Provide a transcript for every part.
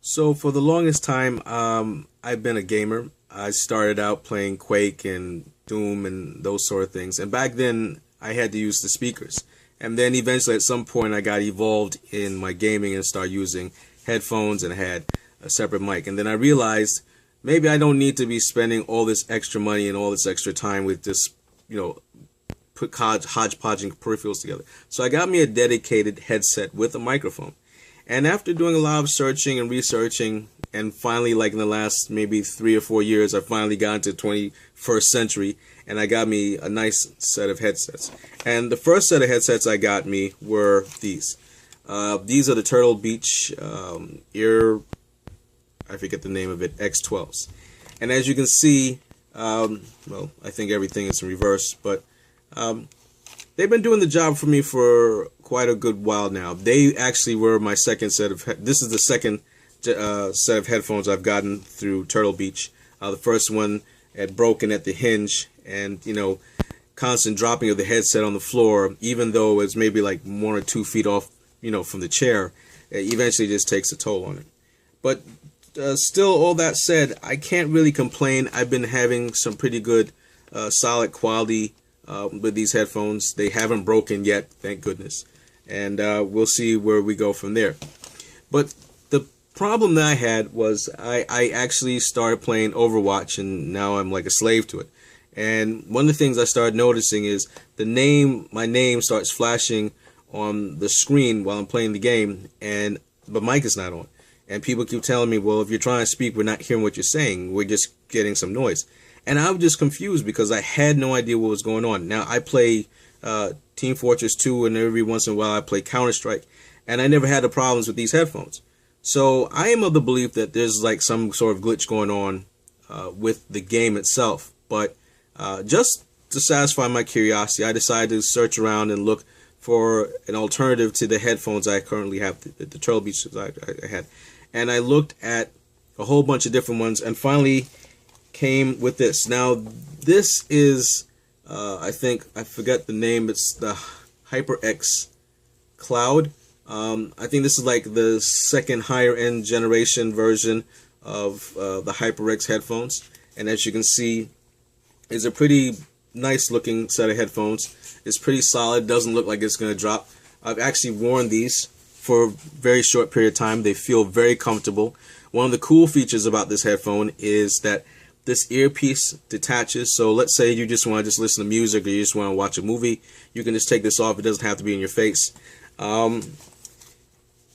So for the longest time, I've been a gamer. I started out playing Quake and Doom and those sort of things. And back then, I had to use the speakers. And then eventually, at some point, I got evolved in my gaming and started using headphones and had a separate mic. And then I realized maybe I don't need to be spending all this extra money and all this extra time with just, put hodgepodging peripherals together. So I got me a dedicated headset with a microphone. And after doing a lot of searching and researching, and finally, like in the last maybe 3 or 4 years, I finally got into 21st century, and I got me a nice set of headsets. And the first set of headsets I got me were these. These are the Turtle Beach I forget the name of it, X12s. And as you can see, well, I think everything is in reverse, but they've been doing the job for me for quite a good while now. They actually were my second set of, this is the second set of headphones I've gotten through Turtle Beach. The first one had broken at the hinge, and constant dropping of the headset on the floor, even though it's maybe like 1 or 2 feet off, from the chair, it eventually just takes a toll on it. But still, all that said, I can't really complain. I've been having some pretty good, solid quality with these headphones. They haven't broken yet, thank goodness. And we'll see where we go from there. But the problem that I had was I actually started playing Overwatch, and now I'm like a slave to it. And one of the things I started noticing is my name starts flashing on the screen while I'm playing the game, and the mic is not on. And people keep telling me, well, if you're trying to speak, we're not hearing what you're saying. We're just getting some noise. And I was just confused because I had no idea what was going on. Now, I play Team Fortress 2, and every once in a while I play Counter-Strike, and I never had the problems with these headphones. So I am of the belief that there's like some sort of glitch going on with the game itself. But just to satisfy my curiosity, I decided to search around and look for an alternative to the headphones I currently have, the Turtle Beach I had. And I looked at a whole bunch of different ones and finally came with this. Now, this is, I think, I forget the name, it's the HyperX Cloud. I think this is like the second higher end generation version of the HyperX headphones. And as you can see, it's a pretty nice looking set of headphones. It's pretty solid, doesn't look like it's going to drop. I've actually worn these for a very short period of time. They feel very comfortable. One of the cool features about this headphone is that this earpiece detaches. So let's say you just want to listen to music, or you just want to watch a movie, you can just take this off. It doesn't have to be in your face.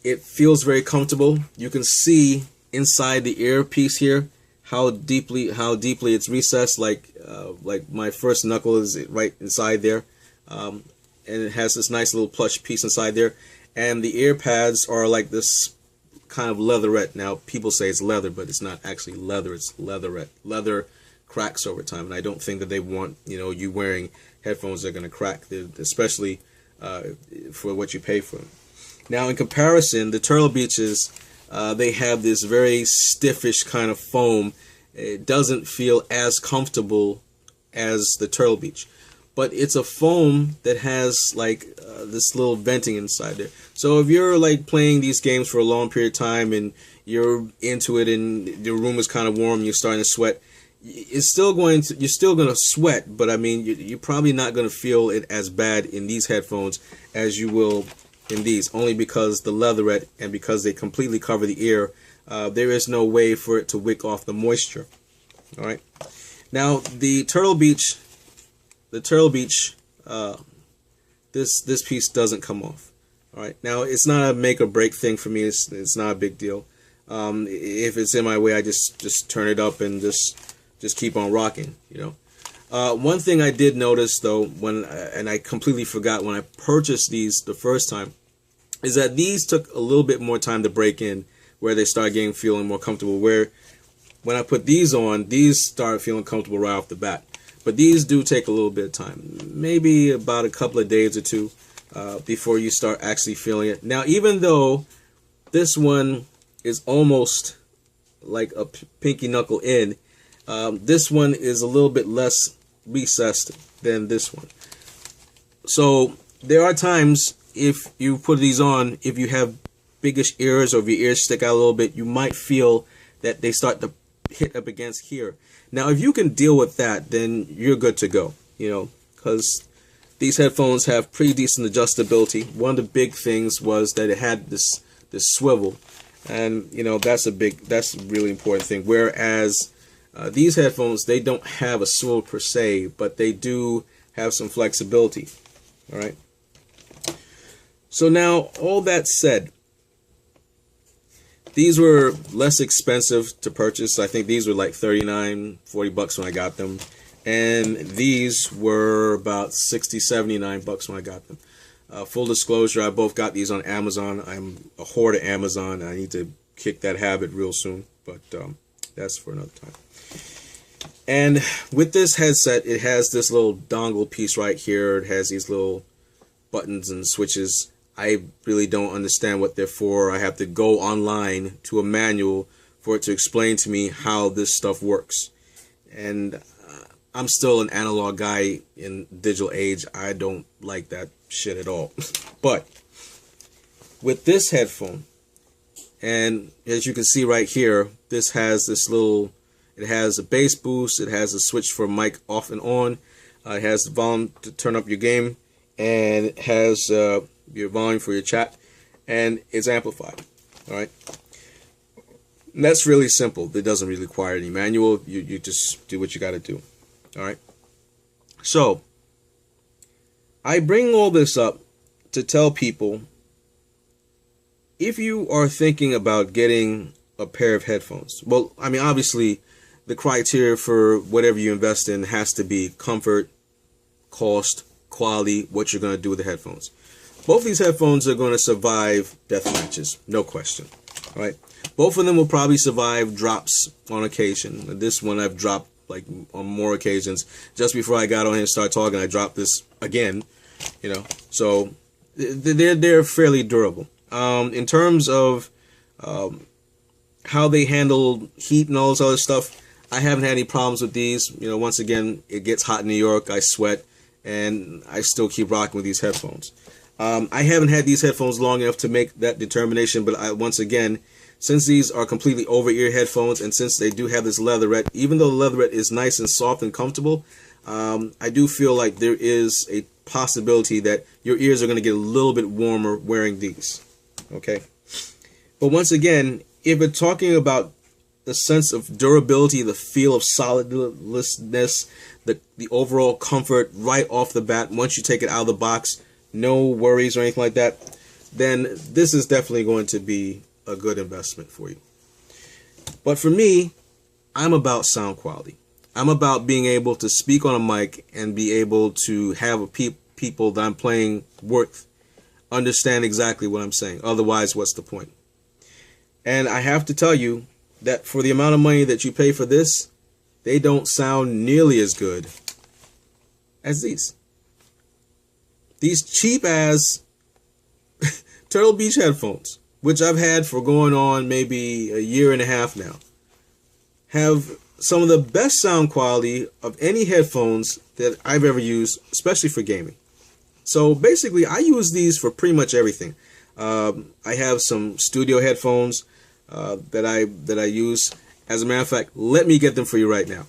It feels very comfortable. You can see inside the earpiece here how deeply it's recessed. Like my first knuckle is right inside there, and it has this nice little plush piece inside there. And the ear pads are like this kind of leatherette. Now, people say it's leather, but it's not actually leather. It's leatherette. Leather cracks over time, and I don't think that they want you wearing headphones that are going to crack, especially for what you pay for them. Now, in comparison, the Turtle Beaches, they have this very stiffish kind of foam. It doesn't feel as comfortable as the Turtle Beach, but it's a foam that has like this little venting inside there. So if you're like playing these games for a long period of time and you're into it and your room is kind of warm, you're starting to sweat, you're still going to sweat, but I mean you're probably not going to feel it as bad in these headphones as you will in these, only because the leatherette and because they completely cover the ear. There is no way for it to wick off the moisture. All right. Now the Turtle Beach, this piece doesn't come off. All right. Now it's not a make or break thing for me. It's not a big deal. If it's in my way, I just turn it up and just keep on rocking. One thing I did notice though, and I completely forgot when I purchased these the first time, is that these took a little bit more time to break in, where they start feeling more comfortable. Where when I put these on, these start feeling comfortable right off the bat. But these do take a little bit of time, maybe about a couple of days or two before you start actually feeling it. Now, even though this one is almost like a pinky knuckle in, this one is a little bit less recessed than this one. So there are times if you put these on, if you have biggish ears, or if your ears stick out a little bit, you might feel that they start to hit up against here. Now, if you can deal with that, then you're good to go, you know, because these headphones have pretty decent adjustability. One of the big things was that it had this swivel, and you know, that's a really important thing. Whereas these headphones, they don't have a swivel per se, but they do have some flexibility. All right. So now, all that said, these were less expensive to purchase. I think these were like $39-40 when I got them. And these were about $60-79 when I got them. Full disclosure, I both got these on Amazon. I'm a whore to Amazon. I need to kick that habit real soon, but that's for another time. And with this headset, it has this little dongle piece right here. It has these little buttons and switches. I really don't understand what they're for. I have to go online to a manual for it to explain to me how this stuff works. And I'm still an analog guy in digital age. I don't like that shit at all. But with this headphone, and as you can see right here, this has this little, it has a bass boost, it has a switch for mic off and on, it has the volume to turn up your game, and it has your volume for your chat, and it's amplified. All right, and that's really simple. It doesn't really require any manual. You just do what you got to do. All right. So I bring all this up to tell people, if you are thinking about getting a pair of headphones, well, I mean, obviously the criteria for whatever you invest in has to be comfort, cost, quality, what you're going to do with the headphones. Both these headphones are going to survive death matches, no question. All right. Both of them will probably survive drops on occasion. This one I've dropped like on more occasions. Just before I got on here and started talking, I dropped this again, you know. So they're fairly durable. In terms of how they handle heat and all this other stuff, I haven't had any problems with these. You know, once again, it gets hot in New York, I sweat, and I still keep rocking with these headphones. I haven't had these headphones long enough to make that determination, but once again, since these are completely over-ear headphones, and since they do have this leatherette, even though the leatherette is nice and soft and comfortable, I do feel like there is a possibility that your ears are going to get a little bit warmer wearing these. Okay? But once again, if we're talking about the sense of durability, the feel of solidness, the overall comfort right off the bat, once you take it out of the box, no worries or anything like that, then this is definitely going to be a good investment for you. But for me, I'm about sound quality. I'm about being able to speak on a mic and be able to have people that I'm playing with understand exactly what I'm saying. Otherwise, what's the point? And I have to tell you that for the amount of money that you pay for this, they don't sound nearly as good as these. These cheap ass Turtle Beach headphones, which I've had for going on maybe a year and a half now, have some of the best sound quality of any headphones that I've ever used, especially for gaming. So basically, I use these for pretty much everything. I have some studio headphones that I use. As a matter of fact, let me get them for you right now.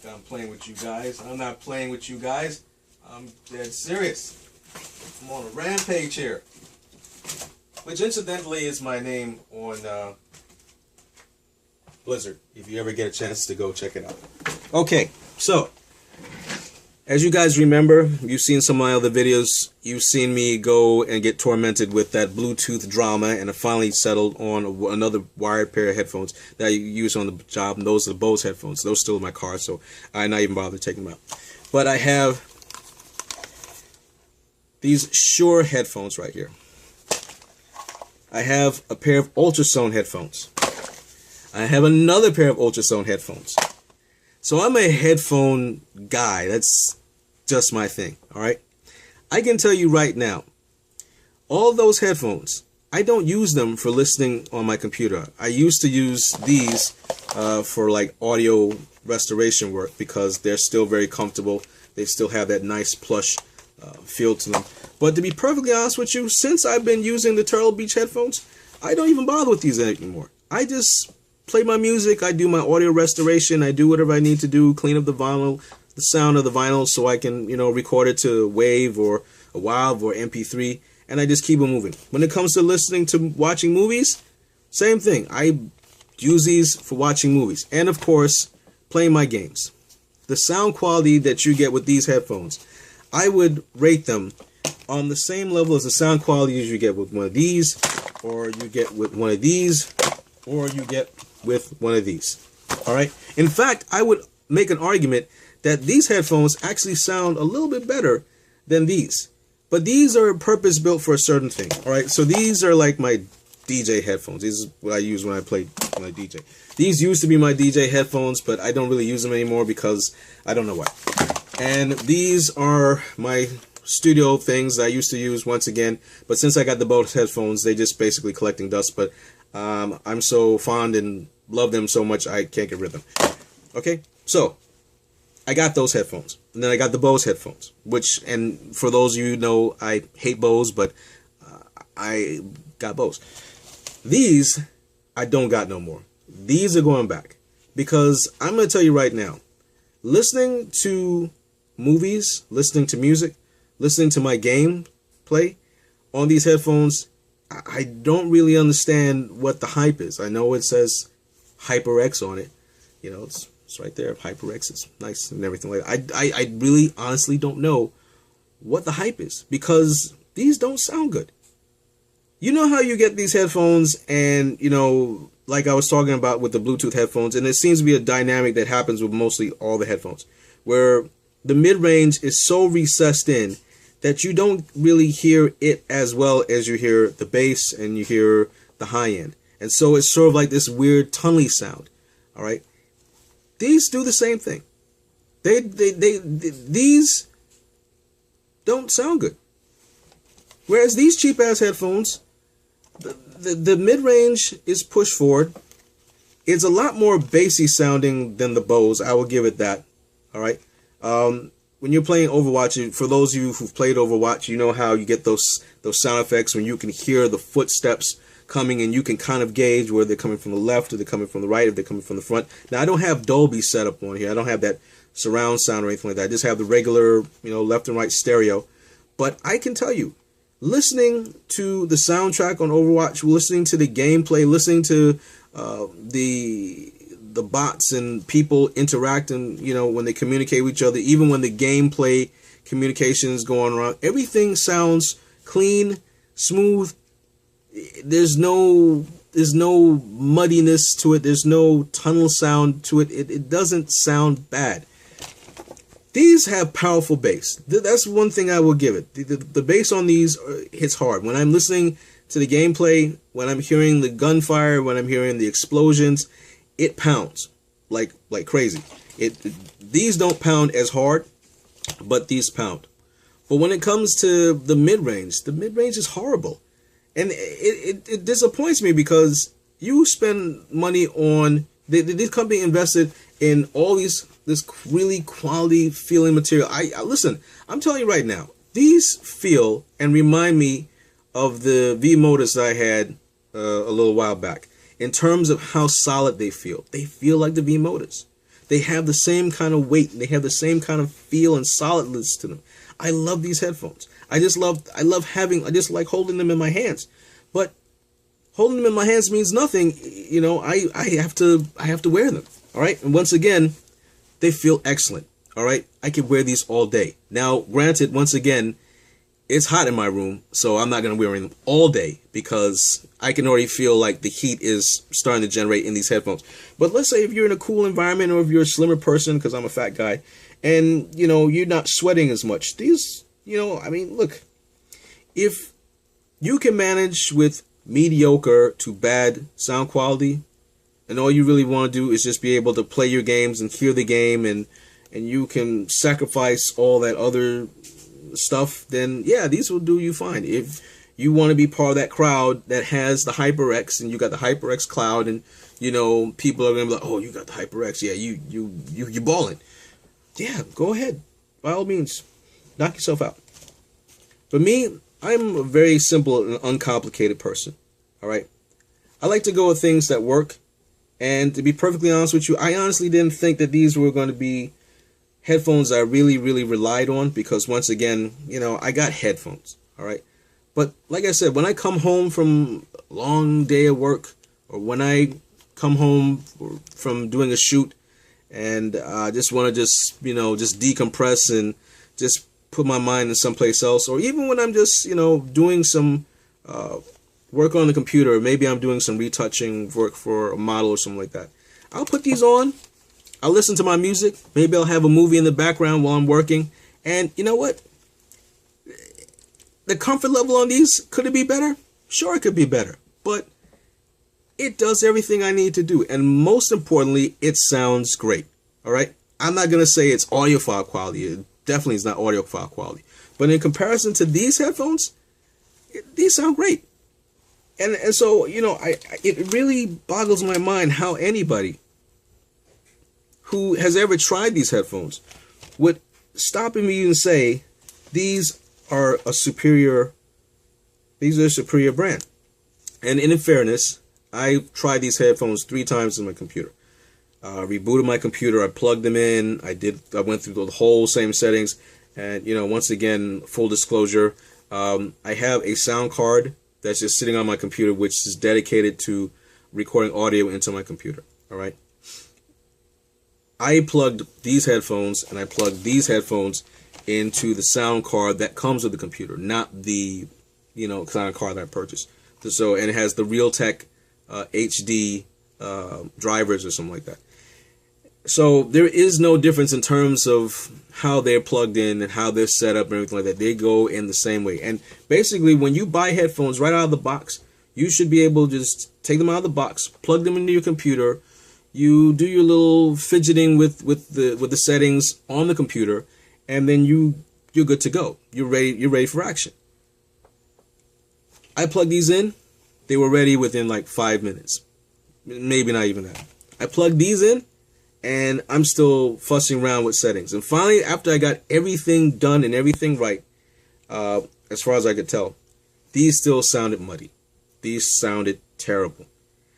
I'm playing with you guys. I'm not playing with you guys. I'm dead serious. I'm on a rampage here. Which incidentally is my name on Blizzard, if you ever get a chance to go check it out. Okay, so as you guys remember, you've seen some of my other videos, you've seen me go and get tormented with that Bluetooth drama, and I finally settled on another wired pair of headphones that I use on the job, and those are the Bose headphones. Those are still in my car, so I not even bother taking them out. But I have these Shure headphones right here. I have a pair of ultrasone headphones. I have another pair of ultrasone headphones. So I'm a headphone guy. That's just my thing, all right? I can tell you right now, all those headphones, I don't use them for listening on my computer. I used to use these for like audio restoration work because they're still very comfortable. They still have that nice plush feel to them. But to be perfectly honest with you, since I've been using the Turtle Beach headphones, I don't even bother with these anymore. I just play my music, I do my audio restoration, I do whatever I need to do, clean up the vinyl, the sound of the vinyl so I can, record it to WAV or a WAV or MP3, and I just keep it moving. When it comes to watching movies, same thing. I use these for watching movies and, of course, playing my games. The sound quality that you get with these headphones, I would rate them on the same level as the sound quality as you get with one of these, or you get with one of these, or you get with one of these. Alright? In fact, I would make an argument that these headphones actually sound a little bit better than these. But these are purpose built for a certain thing. Alright? So these are like my DJ headphones. These is what I use when I DJ. These used to be my DJ headphones, but I don't really use them anymore because I don't know why. And these are my studio things I used to use once again, but since I got the Bose headphones, they just basically collecting dust, but I'm so fond and love them so much I can't get rid of them. Okay, so I got those headphones, and then I got the Bose headphones, and for those of you who know, I hate Bose, but I got Bose. These I don't got no more. These are going back because I'm going to tell you right now, listening to movies, listening to music, listening to my game play on these headphones, I don't really understand what the hype is. I know it says HyperX on it. It's right there. HyperX is nice and everything like that. I really honestly don't know what the hype is because these don't sound good. You know how you get these headphones and, like I was talking about with the Bluetooth headphones, and it seems to be a dynamic that happens with mostly all the headphones, where the mid-range is so recessed in that you don't really hear it as well as you hear the bass and you hear the high end. And so it's sort of like this weird tunnely sound. All right. These do the same thing. These don't sound good. Whereas these cheap ass headphones, the mid-range is pushed forward. It's a lot more bassy sounding than the Bose. I will give it that. All right. When you're playing Overwatch, for those of you who've played Overwatch, you know how you get those sound effects when you can hear the footsteps coming and you can kind of gauge where they're coming from the left or they're coming from the right, if they're coming from the front. Now, I don't have Dolby set up on here. I don't have that surround sound or anything like that. I just have the regular, left and right stereo. But I can tell you, listening to the soundtrack on Overwatch, listening to the gameplay, listening to the bots and people interact and, when they communicate with each other, even when the gameplay communication is going around, everything sounds clean, smooth. There's no muddiness to it. There's no tunnel sound to it. It doesn't sound bad. These have powerful bass. That's one thing I will give it. The bass on these hits hard. When I'm listening to the gameplay, when I'm hearing the gunfire, when I'm hearing the explosions, it pounds like crazy. These don't pound as hard, but these pound. But when it comes to the mid-range is horrible. And it disappoints me because you spend money on, this company invested in all this really quality feeling material. Listen, I'm telling you right now, these feel and remind me of the V motors that I had a little while back. In terms of how solid they feel like the V motors. They have the same kind of weight. They have the same kind of feel and solidness to them. I love these headphones. I just like holding them in my hands. But holding them in my hands means nothing. I have to wear them. All right. And once again, they feel excellent. All right. I could wear these all day. Now, granted, once again, it's hot in my room, so I'm not going to wear them all day because I can already feel like the heat is starting to generate in these headphones. But let's say if you're in a cool environment or if you're a slimmer person, because I'm a fat guy, and, you're not sweating as much. These, look, if you can manage with mediocre to bad sound quality, and all you really want to do is just be able to play your games and hear the game, and you can sacrifice all that other stuff, then yeah, these will do you fine. If you want to be part of that crowd that has the HyperX, and you got the HyperX Cloud, and you know, people are gonna be like, oh, you got the HyperX, yeah, you balling. Yeah, go ahead, by all means, knock yourself out. For me, I'm a very simple and uncomplicated person. All right, I like to go with things that work, and to be perfectly honest with you, I honestly didn't think that these were going to be headphones I really relied on, because once again, you know, I got headphones. All right. But like I said, when I come home from a long day of work, or when I come home from doing a shoot and I just want to just, you know, just decompress and just put my mind in someplace else, or even when I'm just, you know, doing some work on the computer, maybe I'm doing some retouching work for a model or something like that, I'll put these on, I'll listen to my music, maybe I'll have a movie in the background while I'm working, and you know what? The comfort level on these, could it be better? Sure, it could be better, but it does everything I need to do, and most importantly, it sounds great. All right, I'm not gonna say it's audiophile quality. It definitely is not audiophile quality, but in comparison to these headphones, these sound great. And so, you know, it really boggles my mind how anybody who has ever tried these headphones would stop at me and say these are a superior brand. And in fairness, I tried these headphones 3 times on my computer. Rebooted my computer, I plugged them in, I went through the whole same settings, and you know, once again, full disclosure, I have a sound card that's just sitting on my computer, which is dedicated to recording audio into my computer. All right. I plugged these headphones and I plugged these headphones into the sound card that comes with the computer, not the, you know, sound card that I purchased. So, and it has the Realtek HD drivers or something like that. So there is no difference in terms of how they're plugged in and how they're set up and everything like that. They go in the same way. And basically, when you buy headphones right out of the box, you should be able to just take them out of the box, plug them into your computer. You do your little fidgeting with the settings on the computer, and then you're good to go. You're ready for action. I plugged these in. They were ready within like 5 minutes. Maybe not even that. I plugged these in, and I'm still fussing around with settings. And finally, after I got everything done and everything right, as far as I could tell, these still sounded muddy. These sounded terrible.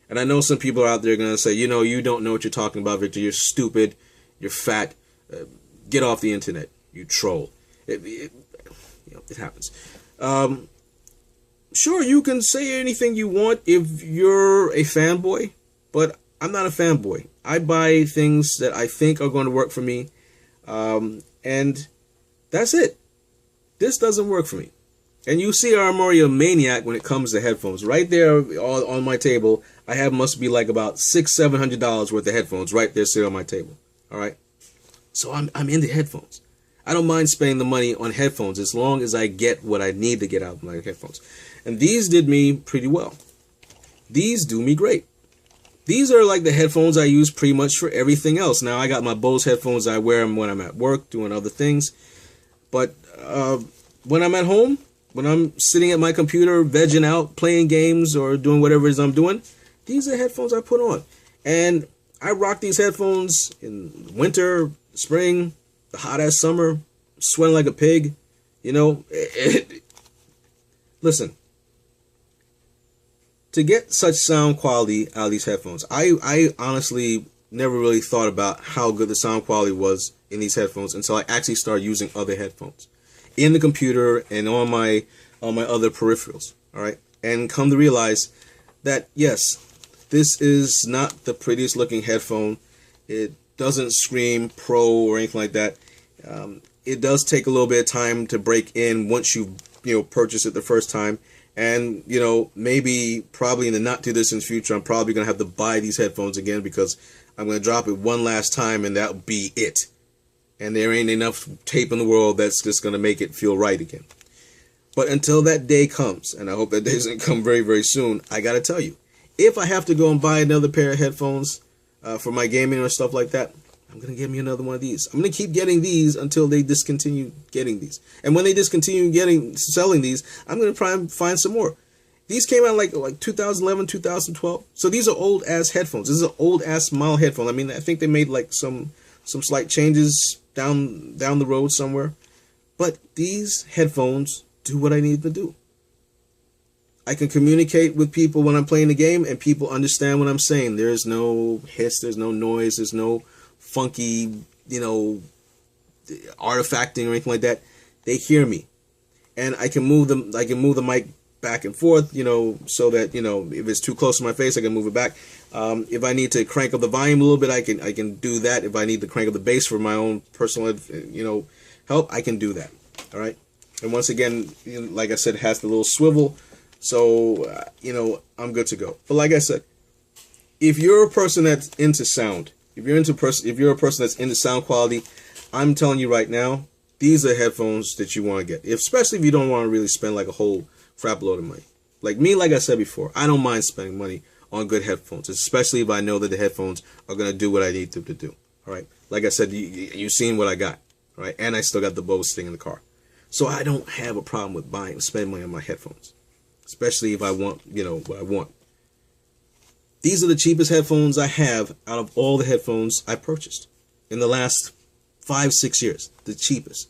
And I know some people are out there going to say, you know, you don't know what you're talking about, Victor. You're stupid. You're fat. Get off the internet. You troll. You know, it happens. Sure, you can say anything you want if you're a fanboy, but I'm not a fanboy. I buy things that I think are going to work for me, and that's it. This doesn't work for me. And you see I'm already a maniac when it comes to headphones. Right there on my table, I have must be like about $600-700 worth of headphones right there sitting on my table. All right, so I'm into headphones. I don't mind spending the money on headphones as long as I get what I need to get out of my headphones. And these did me pretty well. These do me great. These are like the headphones I use pretty much for everything else. Now, I got my Bose headphones. I wear them when I'm at work doing other things. But when I'm at home, when I'm sitting at my computer, vegging out, playing games, or doing whatever it is I'm doing, these are headphones I put on. And I rock these headphones in winter, spring, the hot-ass summer, sweating like a pig. You know, listen. To get such sound quality out of these headphones, I honestly never really thought about how good the sound quality was in these headphones until I actually started using other headphones in the computer and on my other peripherals. All right, and come to realize that yes, this is not the prettiest looking headphone. It doesn't scream pro or anything like that. It does take a little bit of time to break in once you purchase it the first time. And, you know, probably in the not too distant future, I'm probably going to have to buy these headphones again because I'm going to drop it one last time and that'll be it. And there ain't enough tape in the world that's just going to make it feel right again. But until that day comes, and I hope that day doesn't come very, very soon, I got to tell you, if I have to go and buy another pair of headphones for my gaming or stuff like that, I'm going to get me another one of these. I'm going to keep getting these until they discontinue getting these. And when they discontinue selling these, I'm going to try and find some more. These came out like 2011, 2012. So these are old ass headphones. This is an old ass model headphone. I mean, I think they made like some slight changes down the road somewhere. But these headphones do what I need to do. I can communicate with people when I'm playing the game, and people understand what I'm saying. There's no hiss, there's no noise, there's no funky, artifacting or anything like that. They hear me, and I can move them. I can move the mic back and forth, so that if it's too close to my face, I can move it back. If I need to crank up the volume a little bit, I can do that. If I need to crank up the bass for my own personal, help, I can do that. All right. And once again, like I said, it has the little swivel, so I'm good to go. But like I said, if you're a person that's into sound, if you're a person that's into sound quality, I'm telling you right now, these are headphones that you want to get. Especially if you don't want to really spend like a whole crap load of money. Like me, like I said before, I don't mind spending money on good headphones, especially if I know that the headphones are going to do what I need them to do. All right. Like I said, you've seen what I got. All right. And I still got the Bose thing in the car. So I don't have a problem with spending money on my headphones. Especially if I want, what I want. These are the cheapest headphones I have out of all the headphones I purchased in the last 5-6 years. The cheapest.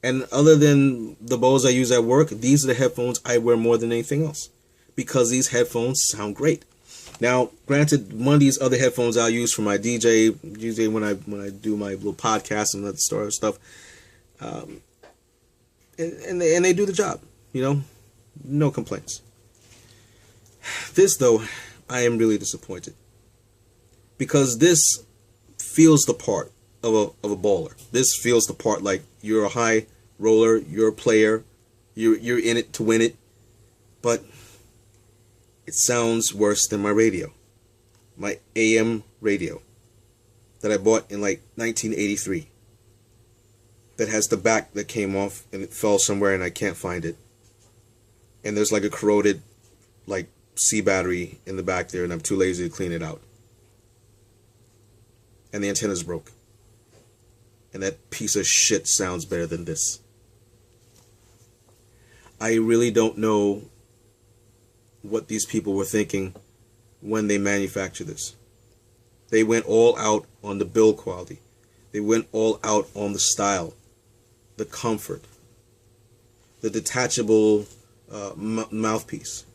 And other than the Bose I use at work, these are the headphones I wear more than anything else. Because these headphones sound great. Now, granted, one of these other headphones I'll use for my DJ when I do my little podcast and other stuff. And they do the job, no complaints. This, though, I am really disappointed. Because this feels the part of a baller. This feels the part like you're a high roller, you're a player, you're in it to win it. But it sounds worse than my radio. My AM radio that I bought in like 1983. That has the back that came off and it fell somewhere and I can't find it. And there's like a corroded like C battery in the back there and I'm too lazy to clean it out. And the antenna's broke. And that piece of shit sounds better than this. I really don't know what these people were thinking when they manufactured this. They went all out on the build quality. They went all out on the style, the comfort, the detachable mouthpiece,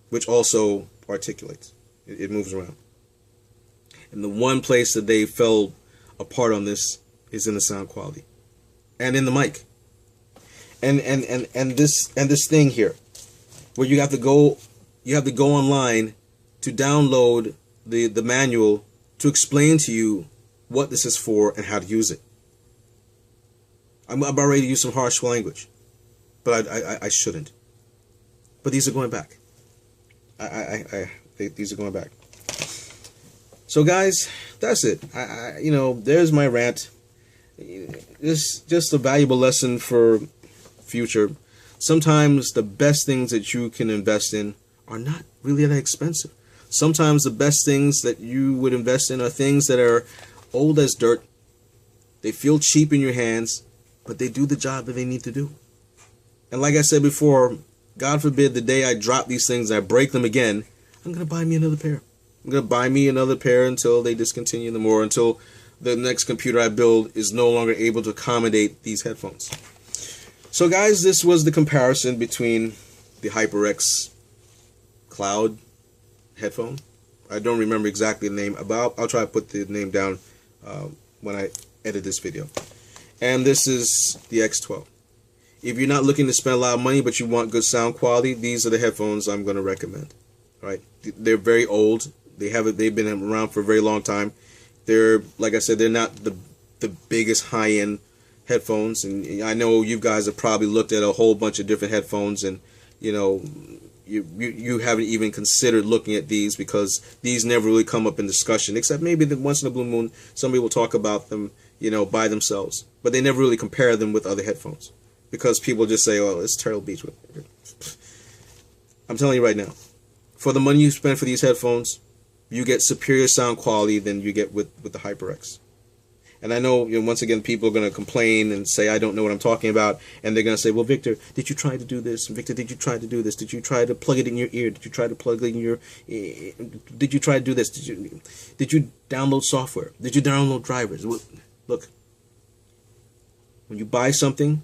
which also articulates. It moves around. And the one place that they fell apart on this is in the sound quality and in the mic. And this thing here, where you have to go online to download the manual to explain to you what this is for and how to use it. I'm about ready to use some harsh language, but I shouldn't. But these are going back. These are going back. So guys, that's it. There's my rant. It's just a valuable lesson for future. Sometimes the best things that you can invest in are not really that expensive. Sometimes the best things that you would invest in are things that are old as dirt. They feel cheap in your hands, but they do the job that they need to do. And like I said before, God forbid the day I drop these things and I break them again, I'm going to buy me another pair. I'm going to buy me another pair until they discontinue them or until the next computer I build is no longer able to accommodate these headphones. So guys, this was the comparison between the HyperX Cloud headphone. I don't remember exactly the name. I'll try to put the name down when I edit this video. And this is the X12. If you're not looking to spend a lot of money but you want good sound quality, these are the headphones I'm going to recommend. All right, they're very old. They've been around for a very long time. They're, like I said, they're not the biggest high-end headphones, and I know you guys have probably looked at a whole bunch of different headphones, and you haven't even considered looking at these because these never really come up in discussion, except maybe once in a blue moon somebody will talk about them, by themselves, but they never really compare them with other headphones because people just say, "Oh, it's Turtle Beach." I'm telling you right now, for the money you spend for these headphones, you get superior sound quality than you get with the HyperX. And I know, once again, people are going to complain and say I don't know what I'm talking about, and they're going to say, well, Victor, did you try to do this? Victor, did you try to do this? Did you try to plug it in your ear? Did you try to plug it in your? Did you try to do this? Did you download software? Did you download drivers? Look, when you buy something,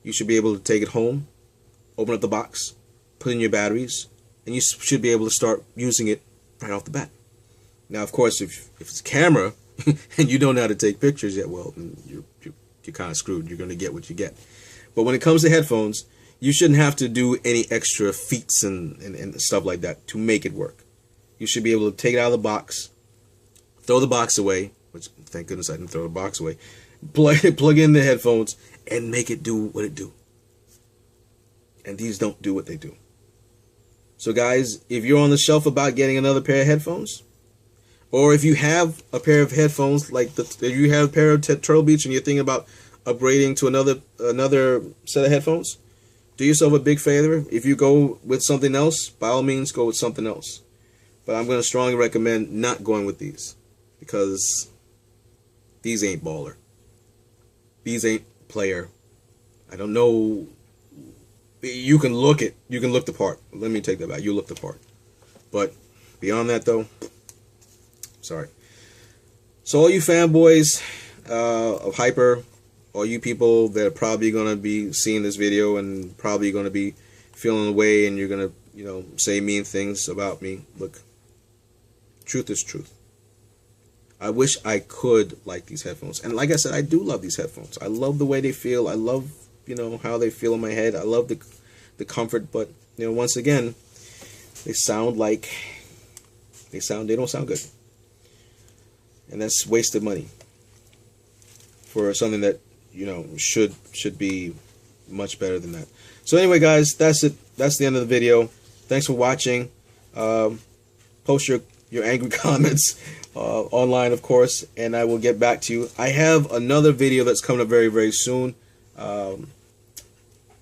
you should be able to take it home, open up the box, put in your batteries, and you should be able to start using it right off the bat. Now, of course, if it's a camera and you don't know how to take pictures yet, well, you're kind of screwed. You're going to get what you get. But when it comes to headphones, you shouldn't have to do any extra feats and stuff like that to make it work. You should be able to take it out of the box, throw the box away, which thank goodness I didn't throw the box away, plug in the headphones, and make it do what it do. And these don't do what they do. So guys, if you're on the shelf about getting another pair of headphones, or if you have a pair of headphones, like if you have a pair of Turtle Beach and you're thinking about upgrading to another set of headphones, do yourself a big favor. If you go with something else, by all means, go with something else. But I'm going to strongly recommend not going with these, because these ain't baller. These ain't player. I don't know. You can look the part. Let me take that back. You look the part. But beyond that, though, sorry. So all you fanboys of Hyper, all you people that are probably going to be seeing this video and probably going to be feeling the way, and you're going to, say mean things about me, look, truth is truth. I wish I could like these headphones. And like I said, I do love these headphones. I love the way they feel. I love, how they feel in my head. I love the comfort. But, once again, they don't sound good. And that's wasted money for something that, should be much better than that. So anyway, guys, that's it. That's the end of the video. Thanks for watching. Post your angry comments online, of course, and I will get back to you. I have another video that's coming up very, very soon.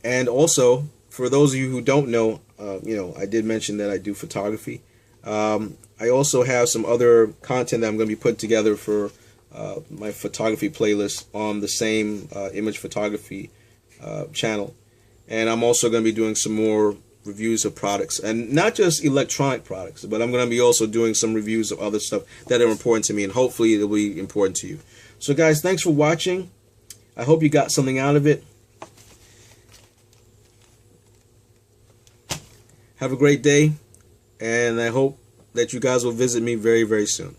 And also, for those of you who don't know, I did mention that I do photography. I also have some other content that I'm going to be putting together for my photography playlist on the same image photography channel. And I'm also going to be doing some more reviews of products, and not just electronic products, but I'm going to be also doing some reviews of other stuff that are important to me, and hopefully it'll be important to you. So guys, thanks for watching. I hope you got something out of it. Have a great day, and I hope that you guys will visit me very, very soon.